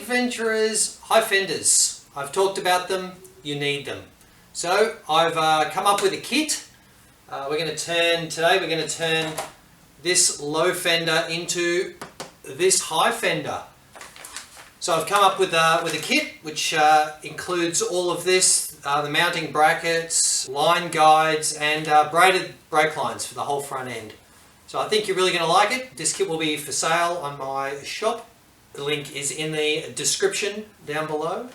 adventurers, high fenders. I've talked about them, you need them. So I've come up with a kit. We're going to turn this low fender into this high fender. So I've come up with a kit which includes all of this, the mounting brackets, line guides and braided brake lines for the whole front end. So I think you're really going to like it. This kit will be for sale on my shop. The link is in the description down below.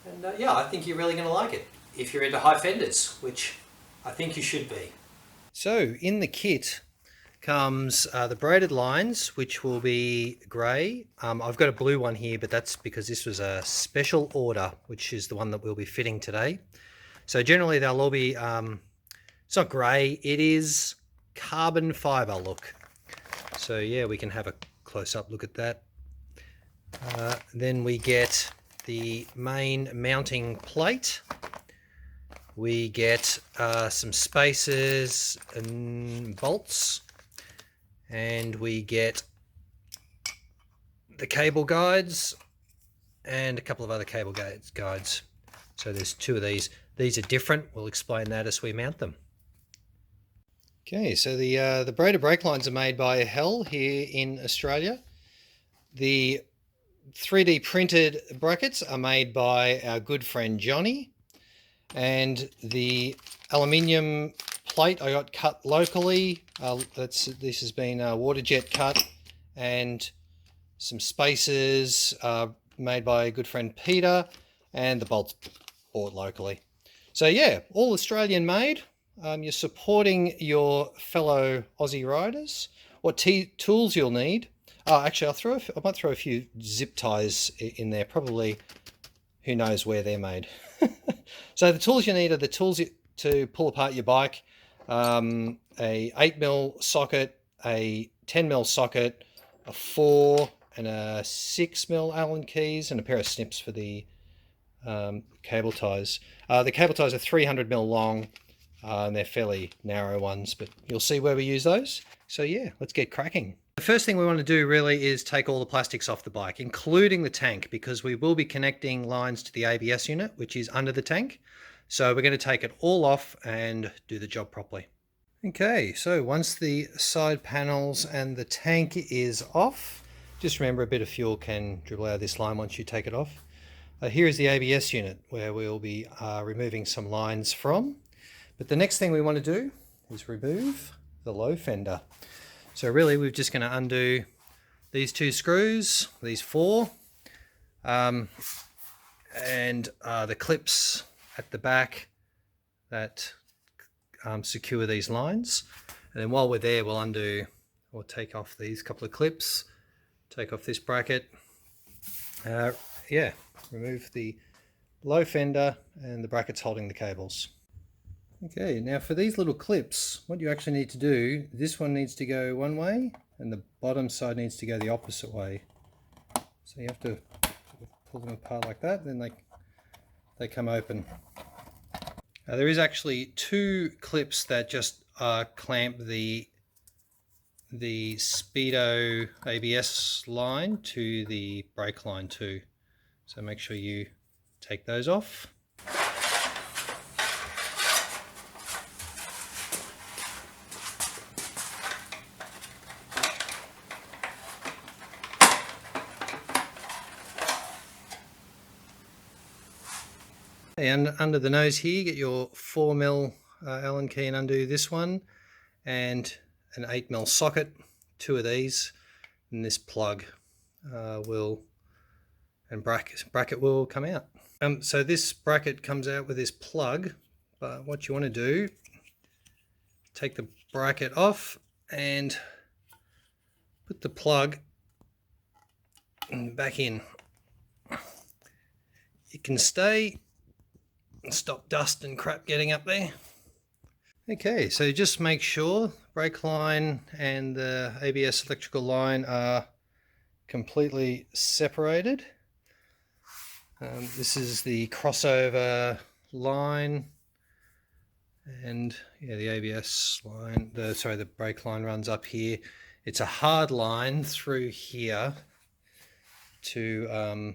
And yeah, I think you're really going to like it if you're into high fenders, which I think you should be. So in the kit comes the braided lines, which will be grey. I've got a blue one here, but that's because this was a special order, which is the one that we'll be fitting today. So generally they'll all be, it's not grey, it is carbon fibre look. So yeah, we can have a close-up look at that. Then we get the main mounting plate. We get some spacers and bolts, and we get the cable guides and a couple of other cable guides. So there's two of these. These are different. We'll explain that as we mount them. Okay, so the braided brake lines are made by Hell here in Australia. The 3D printed brackets are made by our good friend Johnny, and the aluminium plate I got cut locally. This has been water jet cut, and some spacers made by a good friend Peter, and the bolts bought locally. So yeah, all Australian made. You're supporting your fellow Aussie riders. What tools you'll need? Actually, I might throw a few zip ties in there. Probably, who knows where they're made. So the tools you need are the tools to pull apart your bike. A 8mm socket, a 10mm socket, a 4 and a 6mm Allen keys, and a pair of snips for the cable ties. The cable ties are 300mm long. And they're fairly narrow ones, but you'll see where we use those. So yeah, let's get cracking. The first thing we want to do really is take all the plastics off the bike, including the tank, because we will be connecting lines to the ABS unit, which is under the tank. So we're going to take it all off and do the job properly. Okay, so once the side panels and the tank is off, just remember a bit of fuel can dribble out of this line once you take it off. Here is the ABS unit where we'll be removing some lines from. But the next thing we want to do is remove the low fender. So really we're just going to undo these 2 screws, these 4, and the clips at the back that secure these lines. And then while we're there, we'll take off these couple of clips, take off this bracket. Yeah, remove the low fender and the brackets holding the cables. Okay, now for these little clips, what you actually need to do, this one needs to go one way and the bottom side needs to go the opposite way. So you have to pull them apart like that, then they come open. There is actually 2 clips that just clamp the Speedo ABS line to the brake line too. So make sure you take those off. And under the nose here, get your 4mm Allen key and undo this one, and an 8mm socket, 2 of these, and this plug bracket will come out. So this bracket comes out with this plug, but what you want to do, take the bracket off and put the plug back in. It can stay and stop dust and crap getting up there. Okay, so just make sure brake line and the ABS electrical line are completely separated. This is the crossover line, and yeah, the ABS line, the brake line runs up here. It's a hard line through here to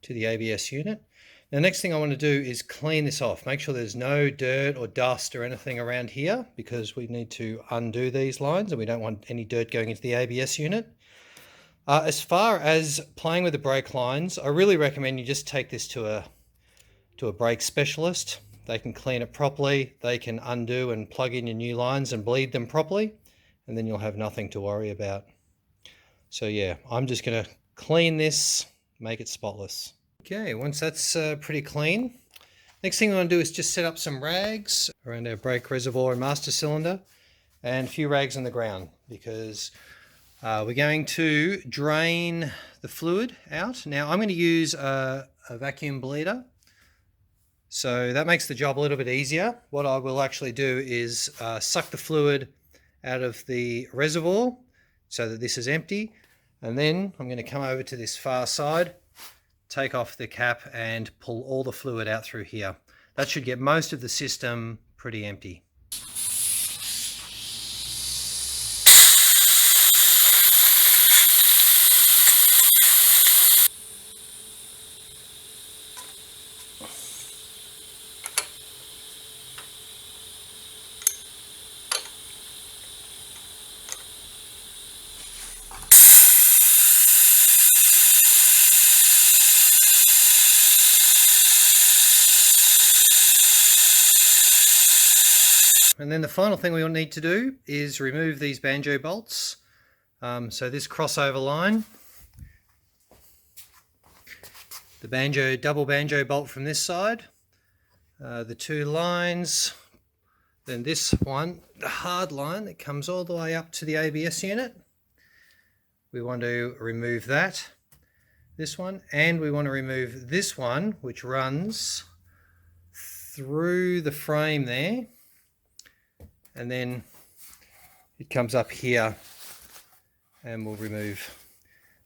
to the ABS unit. Now, next thing I want to do is clean this off. Make sure there's no dirt or dust or anything around here, because we need to undo these lines and we don't want any dirt going into the ABS unit. As far as playing with the brake lines, I really recommend you just take this to a brake specialist. They can clean it properly. They can undo and plug in your new lines and bleed them properly, and then you'll have nothing to worry about. So yeah, I'm just going to clean this, make it spotless. Okay, once that's pretty clean, next thing I want to do is just set up some rags around our brake reservoir and master cylinder, and a few rags on the ground, because we're going to drain the fluid out. Now I'm going to use a vacuum bleeder, so that makes the job a little bit easier. What I will actually do is suck the fluid out of the reservoir so that this is empty, and then I'm going to come over to this far side, take off the cap and pull all the fluid out through here. That should get most of the system pretty empty. And then the final thing we will need to do is remove these banjo bolts. So this crossover line, the double banjo bolt from this side, the two lines, then this one, the hard line that comes all the way up to the ABS unit. We want to remove that, this one, and we want to remove this one, which runs through the frame there. And then it comes up here, and we'll remove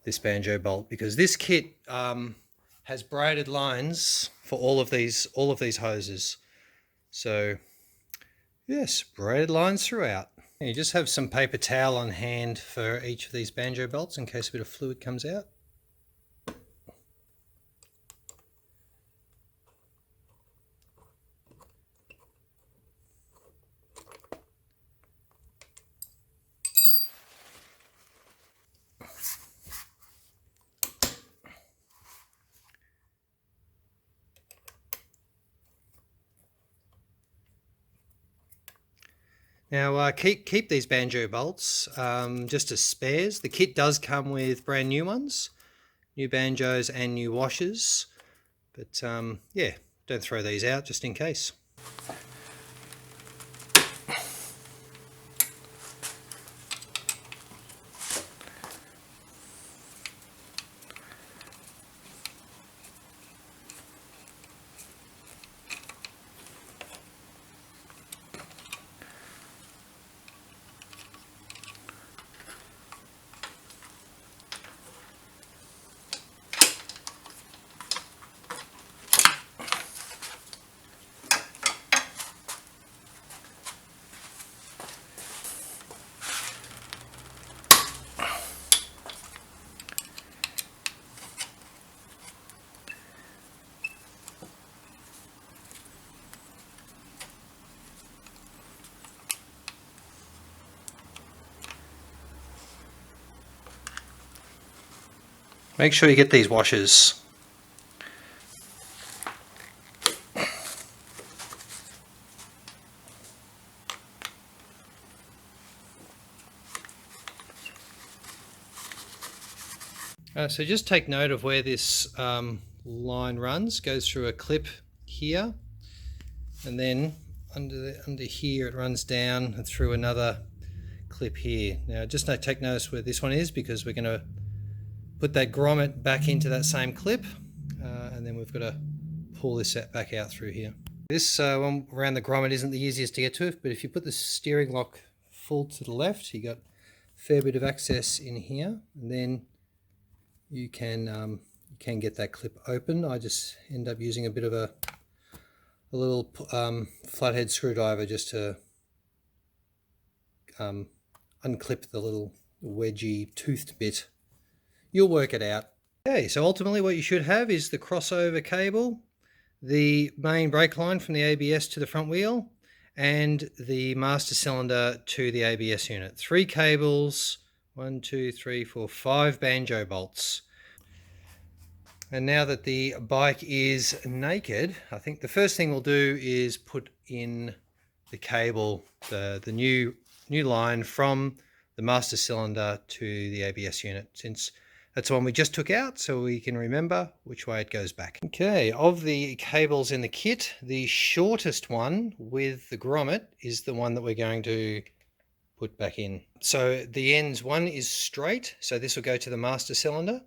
this banjo bolt, because this kit has braided lines for all of these hoses. So yes, braided lines throughout. And you just have some paper towel on hand for each of these banjo bolts in case a bit of fluid comes out. Now keep these banjo bolts just as spares. The kit does come with brand new ones, new banjos and new washers, but yeah, don't throw these out just in case. Make sure you get these washers. So just take note of where this line runs. Goes through a clip here, and then under here it runs down and through another clip here. Now just take notice where this one is, because we're going to put that grommet back into that same clip, and then we've got to pull this back out through here. This one around the grommet isn't the easiest to get to, but if you put the steering lock full to the left, you got a fair bit of access in here, and then you can get that clip open. I just end up using a bit of a little flathead screwdriver just to unclip the little wedgy toothed bit. You'll work it out. Okay, so ultimately what you should have is the crossover cable, the main brake line from the ABS to the front wheel, and the master cylinder to the ABS unit. 3 cables, 1, 2, 3, 4, 5 banjo bolts. And now that the bike is naked, I think the first thing we'll do is put in the cable, the new line from the master cylinder to the ABS unit, since that's the one we just took out, so we can remember which way it goes back. Okay, of the cables in the kit, the shortest one with the grommet is the one that we're going to put back in. So the ends, one is straight, so this will go to the master cylinder,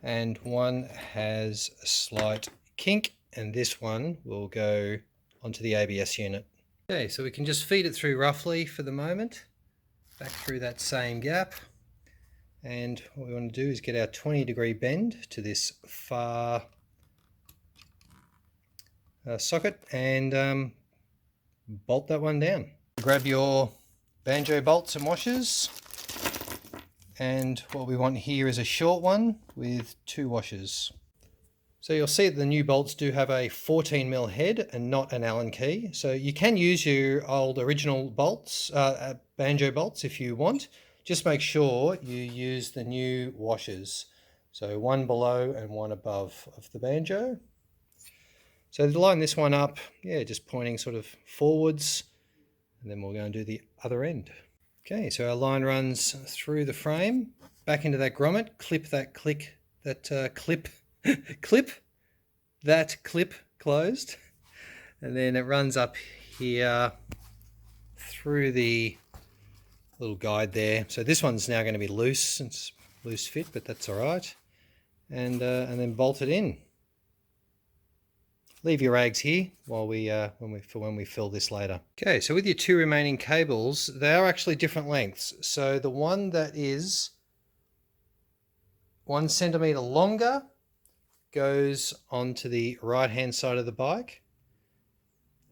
and one has a slight kink, and this one will go onto the ABS unit. Okay, so we can just feed it through roughly for the moment, back through that same gap. And what we want to do is get our 20-degree bend to this far socket and bolt that one down. Grab your banjo bolts and washers, and what we want here is a short one with 2 washers. So you'll see that the new bolts do have a 14mm head and not an Allen key. So you can use your old original bolts, banjo bolts if you want. Just make sure you use the new washers. So one below and one above of the banjo. So to line this one up, yeah, just pointing sort of forwards, and then we'll go and do the other end. Okay, so our line runs through the frame, back into that grommet, clip that clip closed, and then it runs up here through the little guide there. So this one's now going to be loose, it's loose fit, but that's all right. And then bolt it in. Leave your rags here while when we fill this later. Okay, so with your 2 remaining cables, they are actually different lengths. So the one that is 1 centimeter longer goes onto the right hand side of the bike,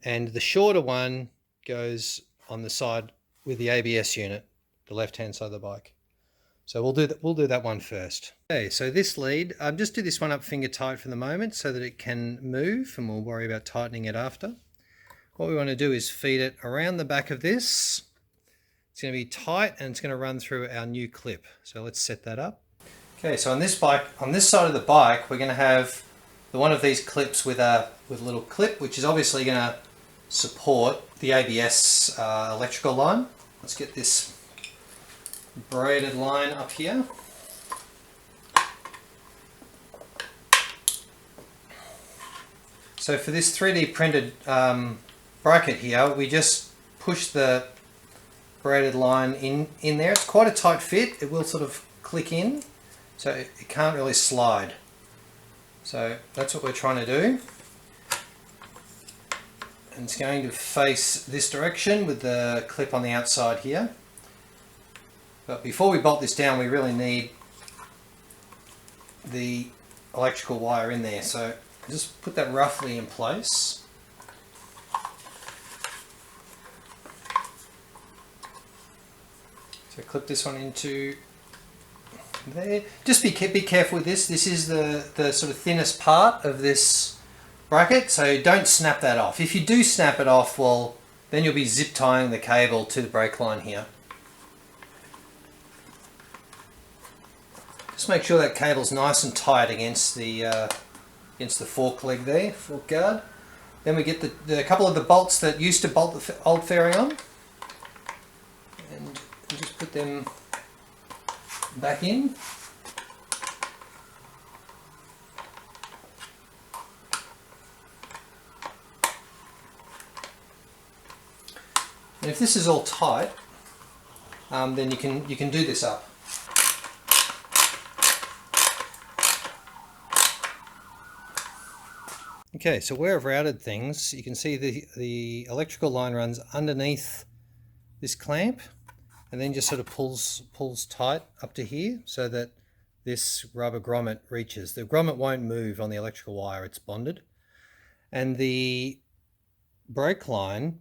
and the shorter one goes on the side with the ABS unit, the left hand side of the bike. So we'll do that one first. Okay, so this lead, just do this one up finger tight for the moment so that it can move, and we'll worry about tightening it after. What we want to do is feed it around the back of this. It's going to be tight and it's going to run through our new clip. So let's set that up. Okay, so on this bike, on this side of the bike, we're going to have one of these clips with a little clip, which is obviously going to support the ABS electrical line. Let's get this braided line up here. So for this 3D printed bracket here, we just push the braided line in there. It's quite a tight fit. It will sort of click in, so it can't really slide. So that's what we're trying to do. And it's going to face this direction with the clip on the outside here. But before we bolt this down, we really need the electrical wire in there. So just put that roughly in place. So clip this one into there. Just be careful with this. This is the sort of thinnest part of this bracket, so don't snap that off. If you do snap it off, well, then you'll be zip tying the cable to the brake line here. Just make sure that cable's nice and tight against the fork leg there, fork guard. Then we get the couple of the bolts that used to bolt the old fairing on, and just put them back in. And if this is all tight, then you can do this up. Okay, so where I've routed things, you can see the electrical line runs underneath this clamp, and then just sort of pulls tight up to here so that this rubber grommet reaches. The grommet won't move on the electrical wire, it's bonded. And the brake line,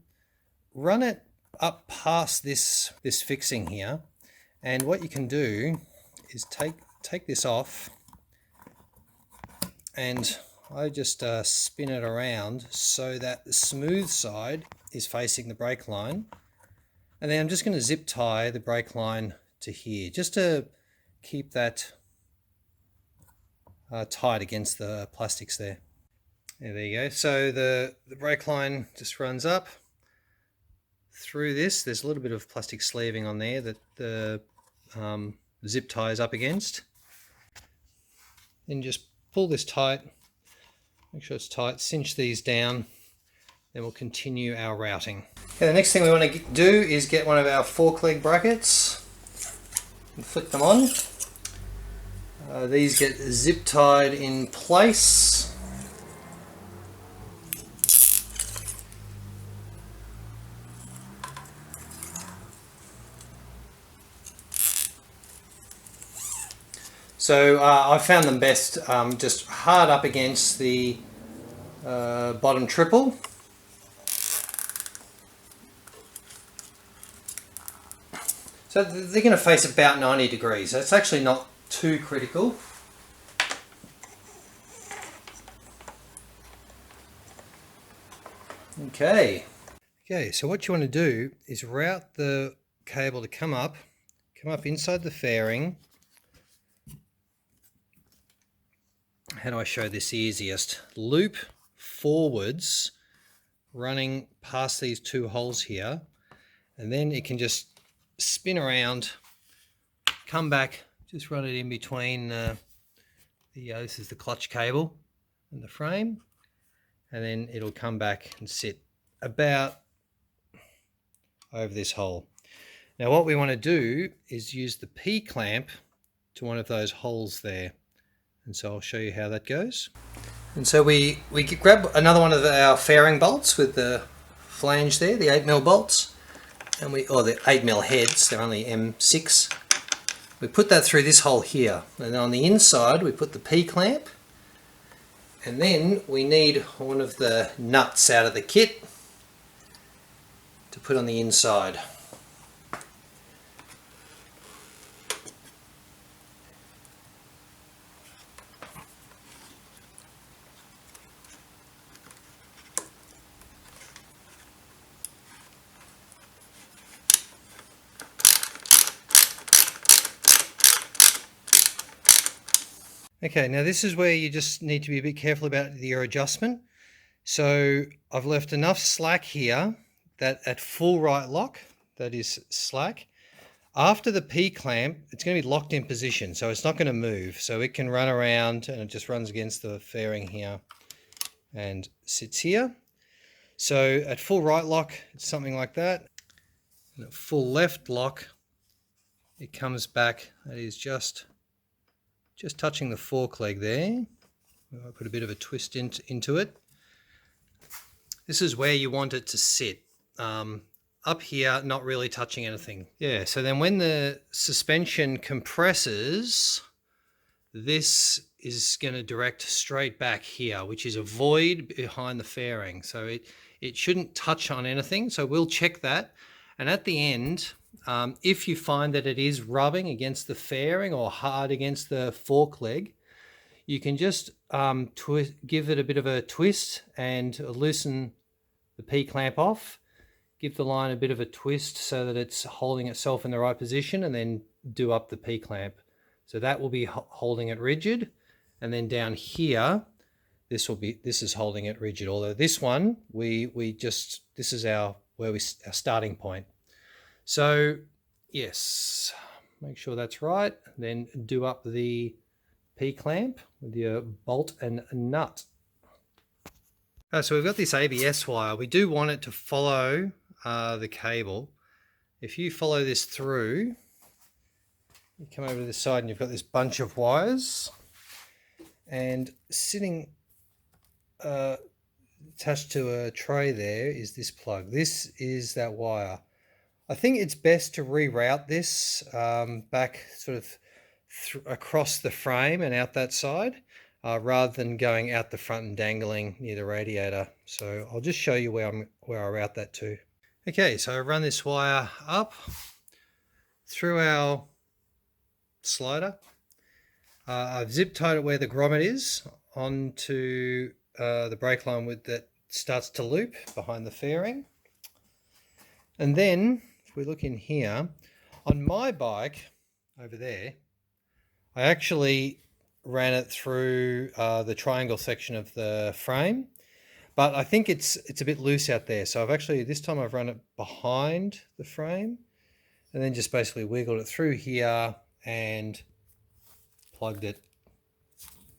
run it up past this fixing here, and what you can do is take this off and I just spin it around so that the smooth side is facing the brake line, and then I'm just going to zip tie the brake line to here just to keep that tight against the plastics there. There you go. So the brake line just runs up through this. There's a little bit of plastic sleeving on there that the zip tie is up against. Then just pull this tight, make sure it's tight, cinch these down, then we'll continue our routing. Okay, the next thing we want to do is get one of our fork leg brackets and flick them on. These get zip tied in place. So I found them best just hard up against the bottom triple. So they're going to face about 90 degrees, so it's actually not too critical. Okay, so what you want to do is route the cable to come up inside the fairing. How do I show this easiest? Loop forwards, running past these two holes here, and then it can just spin around, come back, just run it in between this is the clutch cable and the frame, and then it'll come back and sit about over this hole. Now what we want to do is use the P-clamp to one of those holes there. And so I'll show you how that goes. And so we grab another one of our fairing bolts with the flange there, the 8mm bolts, and the 8mm heads, they're only M6. We put that through this hole here, and then on the inside we put the P-clamp, and then we need one of the nuts out of the kit to put on the inside. Okay, now this is where you just need to be a bit careful about your adjustment. So I've left enough slack here that at full right lock, that is slack. After the P-clamp, it's going to be locked in position, so it's not going to move. So it can run around, and it just runs against the fairing here and sits here. So at full right lock, it's something like that. And at full left lock, it comes back. That is just touching the fork leg there. I'll put a bit of a twist into it. This is where you want it to sit. Up here, not really touching anything. Yeah, so then when the suspension compresses, this is going to direct straight back here, which is a void behind the fairing. So it shouldn't touch on anything. So we'll check that. And at the end, if you find that it is rubbing against the fairing or hard against the fork leg, you can just give it a bit of a twist and loosen the P-clamp off. Give the line a bit of a twist so that it's holding itself in the right position, and then do up the P-clamp. So that will be holding it rigid, and then down here, this is holding it rigid. Although this one, this is our starting point. So yes, make sure that's right. Then do up the P-clamp with your bolt and nut. So we've got this ABS wire. We do want it to follow the cable. If you follow this through, you come over to this side and you've got this bunch of wires, and sitting attached to a tray there is this plug. This is that wire. I think it's best to reroute this back sort of across the frame and out that side, rather than going out the front and dangling near the radiator. So I'll just show you where I route that to. Okay, so I run this wire up through our slider. I've zip tied it where the grommet is onto the brake line that starts to loop behind the fairing. And then if we look in here, on my bike over there, I actually ran it through the triangle section of the frame, but I think it's a bit loose out there. So this time I've run it behind the frame and then just basically wiggled it through here and plugged it.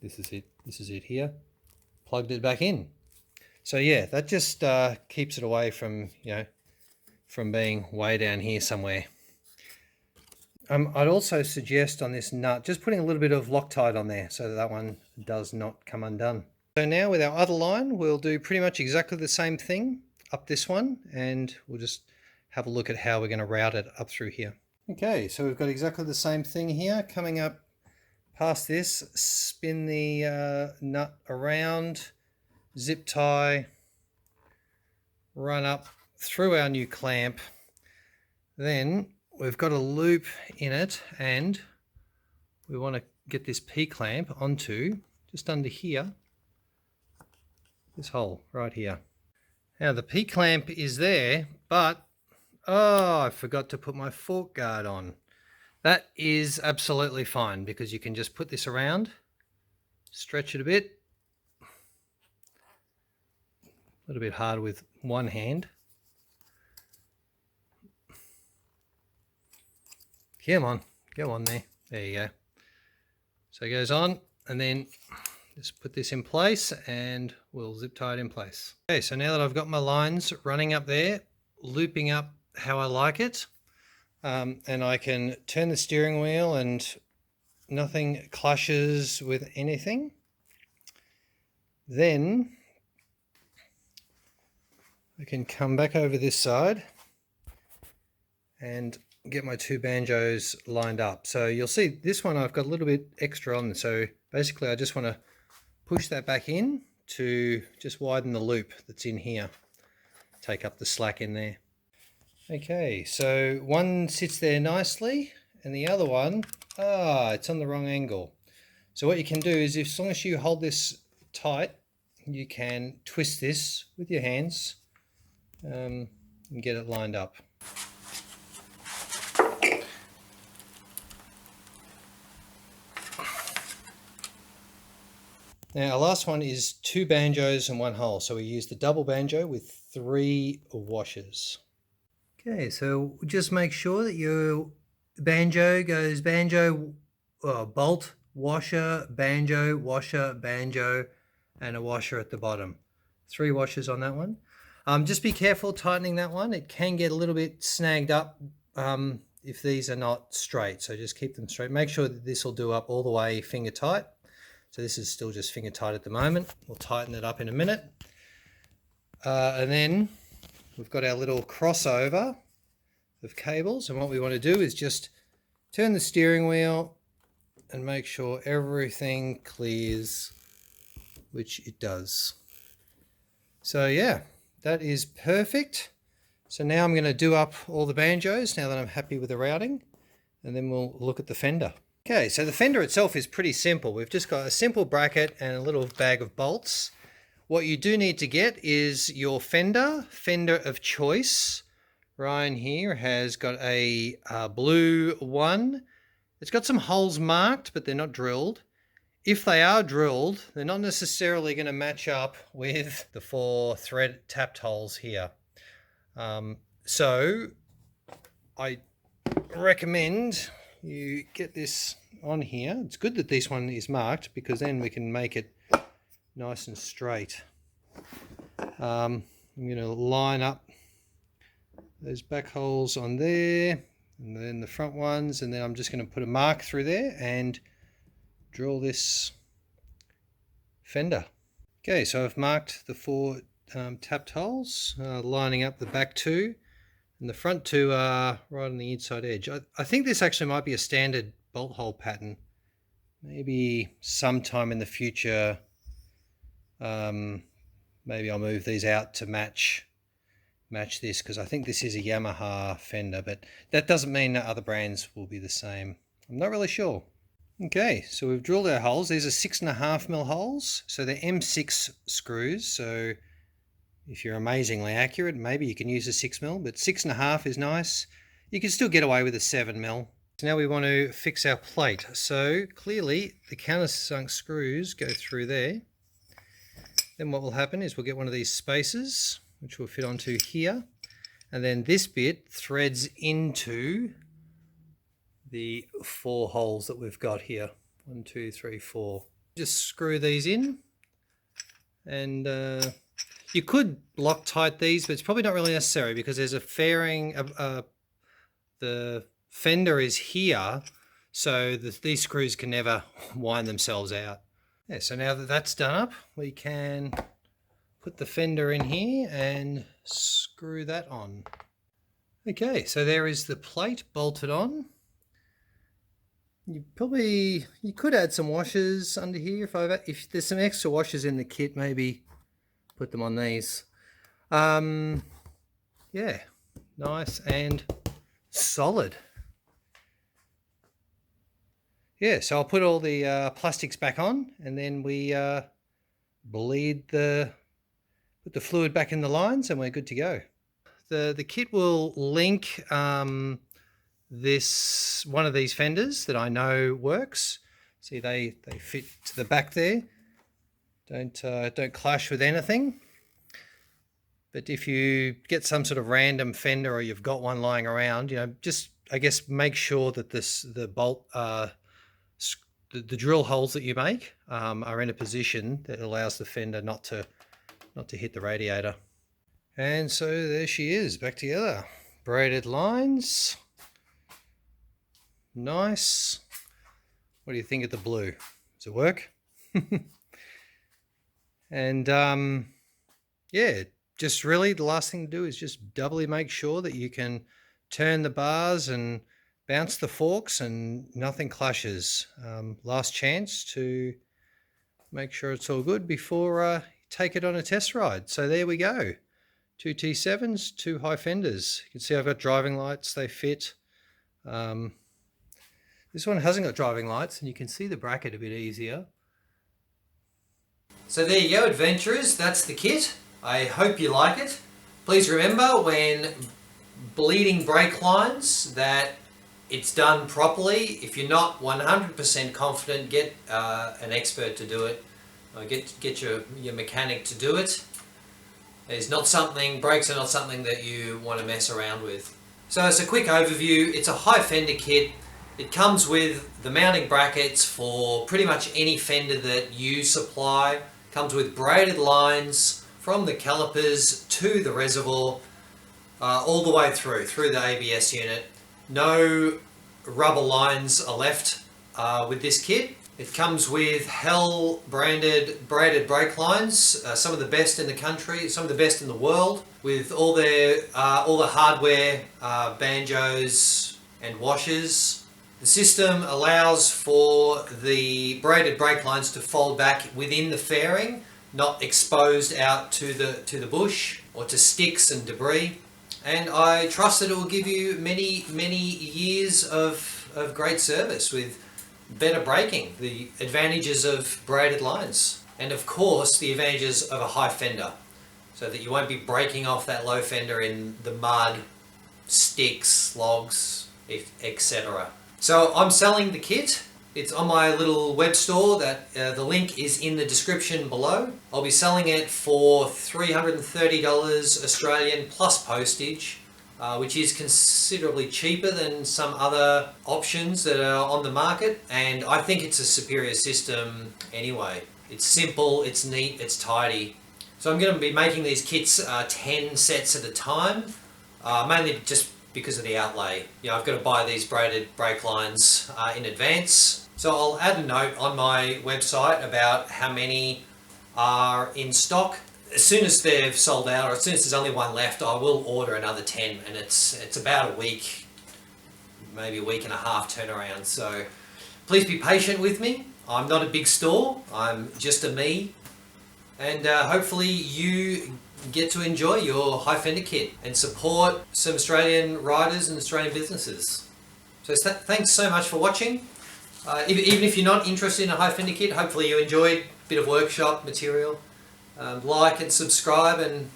This is it here. Plugged it back in. So yeah, that just keeps it away from, from being way down here somewhere. I'd also suggest on this nut just putting a little bit of Loctite on there so that one does not come undone. So now with our other line, we'll do pretty much exactly the same thing up this one, and we'll just have a look at how we're going to route it up through here. Okay, so we've got exactly the same thing here. Coming up past this, spin the nut around, zip tie, run up through our new clamp. Then we've got a loop in it, and we want to get this P-clamp onto just under here, this hole right here. Now the P-clamp is there, but I forgot to put my fork guard on. That is absolutely fine because you can just put this around, stretch it a bit. A little bit hard with one hand. Come on, go on there. There you go. So it goes on, and then just put this in place and we'll zip tie it in place. Okay, so now that I've got my lines running up there, looping up how I like it, and I can turn the steering wheel and nothing clashes with anything, then I can come back over this side and get my two banjos lined up. So you'll see this one I've got a little bit extra on, so basically I just want to push that back in to just widen the loop that's in here, take up the slack in there. Okay, so one sits there nicely and the other one, it's on the wrong angle. So what you can do is, as long as you hold this tight, you can twist this with your hands and get it lined up. Now our last one is two banjos and one hole. So we use the double banjo with 3 washers. Okay, so just make sure that your banjo goes banjo, bolt, washer, banjo, and a washer at the bottom. 3 washers on that one. Just be careful tightening that one. It can get a little bit snagged up if these are not straight. So just keep them straight. Make sure that this will do up all the way finger tight. So this is still just finger tight at the moment. We'll tighten it up in a minute. And then we've got our little crossover of cables. And what we want to do is just turn the steering wheel and make sure everything clears, which it does. So yeah, that is perfect. So now I'm going to do up all the banjos now that I'm happy with the routing, and then we'll look at the fender. Okay, so the fender itself is pretty simple. We've just got a simple bracket and a little bag of bolts. What you do need to get is your fender of choice. Ryan here has got a blue one. It's got some holes marked, but they're not drilled. If they are drilled, they're not necessarily going to match up with the 4 thread tapped holes here. So I recommend you get this on here. It's good that this one is marked because then we can make it nice and straight. I'm going to line up those back holes on there and then the front ones, and then I'm just going to put a mark through there and drill this fender. Okay, so I've marked the 4 tapped holes, lining up the back 2. And the front 2 are right on the inside edge. I think this actually might be a standard bolt hole pattern. Maybe sometime in the future, maybe I'll move these out to match this, because I think this is a Yamaha fender, but that doesn't mean that other brands will be the same. I'm not really sure. Okay, so we've drilled our holes. These are 6.5mm holes, so they're M6 screws. So if you're amazingly accurate, maybe you can use a 6mm, but 6.5 is nice. You can still get away with a 7mm. So now we want to fix our plate. So clearly the countersunk screws go through there. Then what will happen is we'll get one of these spacers, which will fit onto here. And then this bit threads into the 4 holes that we've got here. 1, 2, 3, 4. Just screw these in. And you could Loctite these, but it's probably not really necessary because there's a fairing, the fender is here, so these screws can never wind themselves out. Yeah, so now that that's done up, we can put the fender in here and screw that on. Okay, so there is the plate bolted on. You could add some washers under here if there's some extra washers in the kit, maybe put them on these. Yeah, nice and solid. Yeah, so I'll put all the plastics back on, and then we put the fluid back in the lines, and we're good to go. The kit will link one of these fenders that I know works. See, they fit to the back there. Don't clash with anything. But if you get some sort of random fender, or you've got one lying around, just I guess make sure that the bolt the drill holes that you make are in a position that allows the fender not to hit the radiator. And so there she is, back together. Braided lines. Nice. What do you think of the blue? Does it work? And yeah, just really the last thing to do is just doubly make sure that you can turn the bars and bounce the forks and nothing clashes. Last chance to make sure it's all good before you take it on a test ride. So there we go. 2 T7s, 2 high fenders. You can see I've got driving lights, they fit. This one hasn't got driving lights, and you can see the bracket a bit easier. So there you go, adventurers, that's the kit. I hope you like it. Please remember, when bleeding brake lines, that it's done properly. If you're not 100% confident, get an expert to do it. Get your mechanic to do it. Brakes are not something that you want to mess around with. So as a quick overview, it's a high fender kit. It comes with the mounting brackets for pretty much any fender that you supply. Comes with braided lines from the calipers to the reservoir, all the way through the ABS unit. No rubber lines are left with this kit. It comes with Hell branded braided brake lines, some of the best in the country, some of the best in the world, with all the hardware, banjos and washers. The system allows for the braided brake lines to fold back within the fairing, not exposed out to the bush or to sticks and debris. And I trust that it will give you many years of great service with better braking, the advantages of braided lines, and of course the advantages of a high fender, so that you won't be breaking off that low fender in the mud, sticks, logs, etc. So I'm selling the kit. It's on my little web store that the link is in the description below. I'll be selling it for $330 Australian plus postage, which is considerably cheaper than some other options that are on the market, and I think it's a superior system anyway. It's simple, it's neat, it's tidy. So I'm going to be making these kits 10 sets at a time, mainly just because of the outlay. I've got to buy these braided brake lines in advance. So I'll add a note on my website about how many are in stock. As soon as they've sold out, or as soon as there's only one left, I will order another 10, and it's about a week, maybe a week and a half turnaround. So please be patient with me. I'm not a big store, I'm just a me, and hopefully you get to enjoy your high fender kit and support some Australian riders and Australian businesses. So thanks so much for watching. Even if you're not interested in a high Fender kit, hopefully you enjoyed a bit of workshop material. Like and subscribe, and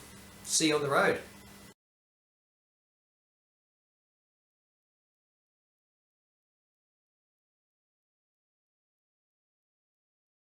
see you on the road.